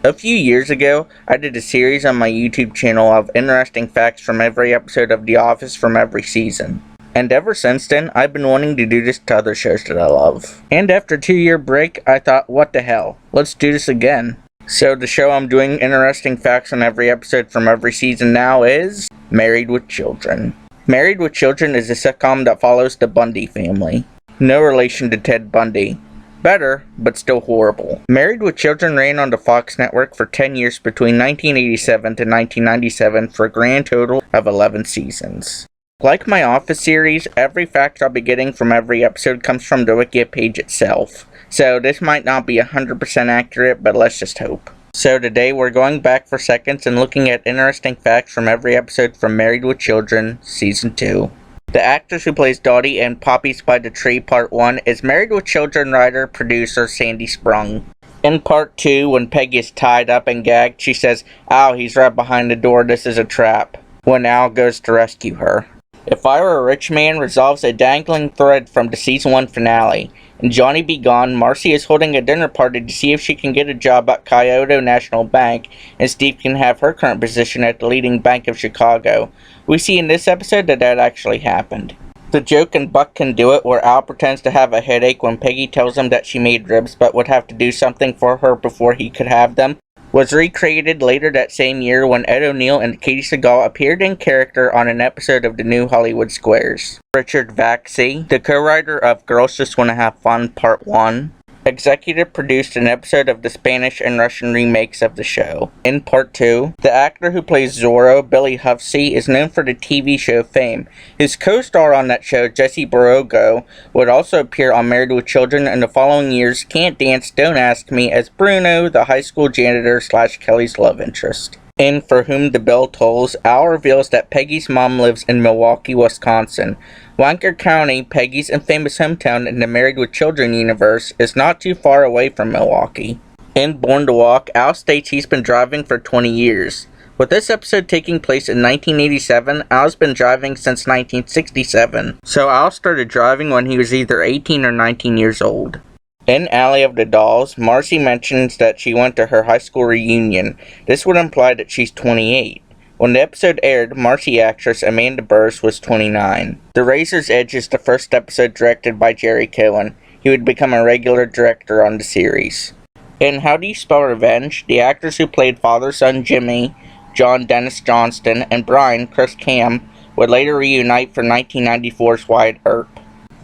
A few years ago, I did a series on my YouTube channel of interesting facts from every episode of The Office from every season. And ever since then, I've been wanting to do this to other shows that I love. And after a 2-year break, I thought, what the hell, let's do this again. So the show I'm doing interesting facts on every episode from every season now is Married with Children. Married with Children is a sitcom that follows the Bundy family. No relation to Ted Bundy. Better, but still horrible. Married with Children ran on the Fox network for 10 years between 1987 to 1997 for a grand total of 11 seasons. Like my Office series, every fact I'll be getting from every episode comes from the Wiki page itself. So this might not be 100% accurate, but let's just hope. So today we're going back for seconds and looking at interesting facts from every episode from Married with Children, Season 2. The actress who plays Dottie in Poppies by the Tree Part 1 is Married with Children writer-producer Sandy Sprung. In Part 2, when Peggy is tied up and gagged, she says, "Ow, he's right behind the door, this is a trap," when Al goes to rescue her. If I Were a Rich Man resolves a dangling thread from the Season 1 finale. In Johnny Be Gone, Marcy is holding a dinner party to see if she can get a job at Kyoto National Bank, and Steve can have her current position at the leading bank of Chicago. We see in this episode that actually happened. The joke in Buck Can Do It, where Al pretends to have a headache when Peggy tells him that she made ribs but would have to do something for her before he could have them, was recreated later that same year when Ed O'Neill and Katie Sagal appeared in character on an episode of The New Hollywood Squares. Richard Vaxi, the co-writer of Girls Just Wanna Have Fun Part 1, executive produced an episode of the Spanish and Russian remakes of the show. In Part 2, the actor who plays Zorro, Billy Huffsey, is known for the TV show Fame. His co-star on that show, Jesse Borogo, would also appear on Married with Children in the following year's Can't Dance, Don't Ask Me as Bruno, the high school janitor / Kelly's love interest. In For Whom the Bell Tolls, Al reveals that Peggy's mom lives in Milwaukee, Wisconsin. Wanker County, Peggy's infamous hometown in the Married with Children universe, is not too far away from Milwaukee. In Born to Walk, Al states he's been driving for 20 years. With this episode taking place in 1987, Al's been driving since 1967. So Al started driving when he was either 18 or 19 years old. In Alley of the Dolls, Marcy mentions that she went to her high school reunion. This would imply that she's 28. When the episode aired, Marcy actress Amanda Burrs was 29. The Razor's Edge is the first episode directed by Jerry Cohen. He would become a regular director on the series. In How Do You Spell Revenge, the actors who played father-son Jimmy, John Dennis Johnston, and Brian, Chris Cam, would later reunite for 1994's Wyatt Earp.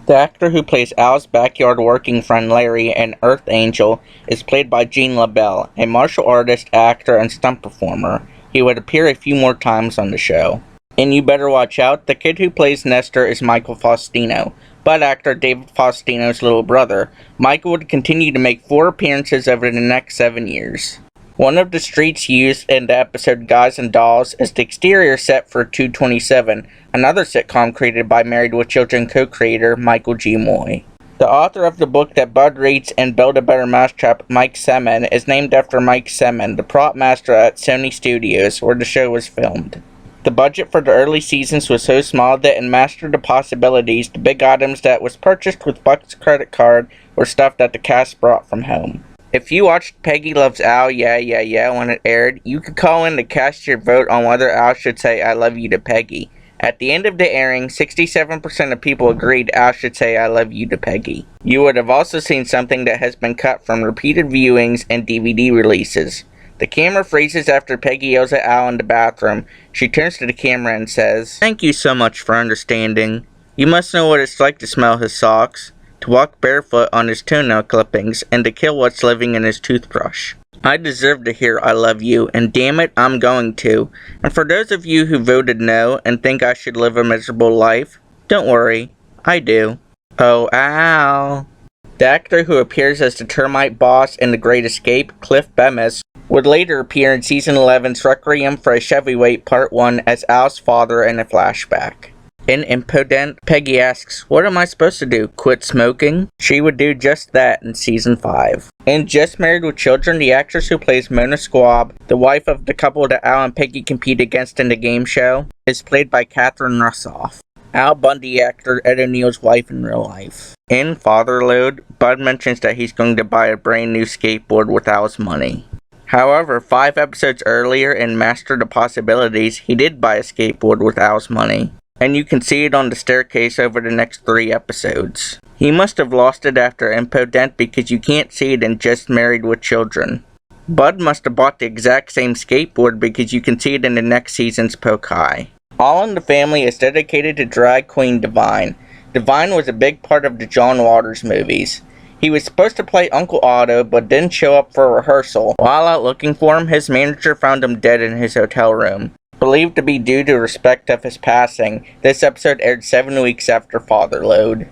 The actor who plays Al's backyard working friend Larry in Earth Angel is played by Gene LaBelle, a martial artist, actor, and stunt performer. He would appear a few more times on the show. In You Better Watch Out, the kid who plays Nestor is Michael Faustino, but actor David Faustino's little brother. Michael would continue to make 4 appearances over the next 7 years. One of the streets used in the episode Guys and Dolls is the exterior set for 227, another sitcom created by Married with Children co-creator Michael G. Moy. The author of the book that Bud reads and Build a Better Mousetrap, Mike Semin, is named after Mike Semin, the prop master at Sony Studios, where the show was filmed. The budget for the early seasons was so small that in Master the Possibilities, the big items that was purchased with Buck's credit card were stuff that the cast brought from home. If you watched Peggy Loves Al, yeah when it aired, you could call in to cast your vote on whether Al should say I love you to Peggy. At the end of the airing, 67% of people agreed Al should say I love you to Peggy. You would have also seen something that has been cut from repeated viewings and DVD releases. The camera freezes after Peggy yells at Al in the bathroom. She turns to the camera and says, "Thank you so much for understanding. You must know what it's like to smell his socks, to walk barefoot on his toenail clippings, and to kill what's living in his toothbrush. I deserve to hear I love you, and damn it, I'm going to. And for those of you who voted no and think I should live a miserable life, don't worry, I do." Oh, Al. The actor who appears as the termite boss in The Great Escape, Cliff Bemis, would later appear in Season 11's Requiem for a Chevyweight Part 1 as Al's father in a flashback. In Impudent, Peggy asks, "What am I supposed to do, quit smoking?" She would do just that in Season 5. In Just Married with Children, the actress who plays Mona Squab, the wife of the couple that Al and Peggy compete against in the game show, is played by Catherine Russoff, Al Bundy actor Ed O'Neill's wife in real life. In Fatherload, Bud mentions that he's going to buy a brand new skateboard with Al's money. However, 5 episodes earlier in Master the Possibilities, he did buy a skateboard with Al's money. And you can see it on the staircase over the next 3 episodes. He must have lost it after Impodent because you can't see it in Just Married with Children. Bud must have bought the exact same skateboard because you can see it in the next season's Poke High. All in the Family is dedicated to drag queen Divine. Divine was a big part of the John Waters movies. He was supposed to play Uncle Otto, but didn't show up for rehearsal. While out looking for him, his manager found him dead in his hotel room. Believed to be due to respect of his passing, this episode aired 7 weeks after Fatherload.